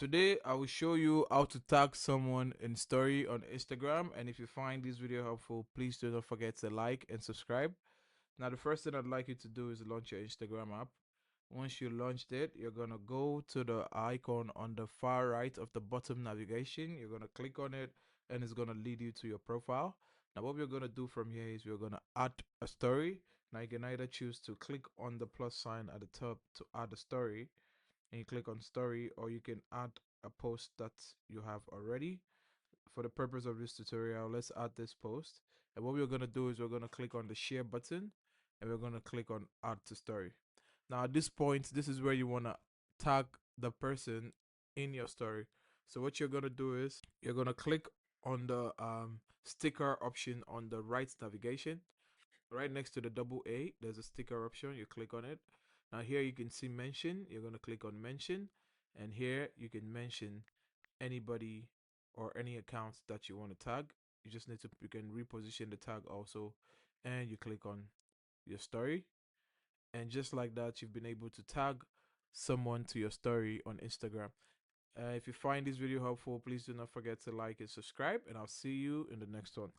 Today I will show you how to tag someone in story on Instagram, and if you find this video helpful, please do not forget to like and subscribe. Now the first thing I'd like you to do is launch your Instagram app. Once you launched it, you're gonna go to the icon on the far right of the bottom navigation. You're gonna click on it and it's gonna lead you to your profile. Now what we're gonna do from here is we're gonna add a story. Now you can either choose to click on the plus sign at the top to add a story, and you click on story, or you can add a post that you have already. For the purpose of this tutorial, let's add this post, and what we're going to do is we're going to click on the share button and we're going to click on add to story. Now at this point, this is where you want to tag the person in your story. So what you're going to do is you're going to click on the sticker option on the right navigation. Right next to the double A, there's a sticker option. You click on it. Now here you can see mention. You're going to click on mention, and here you can mention anybody or any accounts that you want to tag. You can reposition the tag also, and you click on your story, and just like that you've been able to tag someone to your story on Instagram. If you find this video helpful, please do not forget to like and subscribe, and I'll see you in the next one.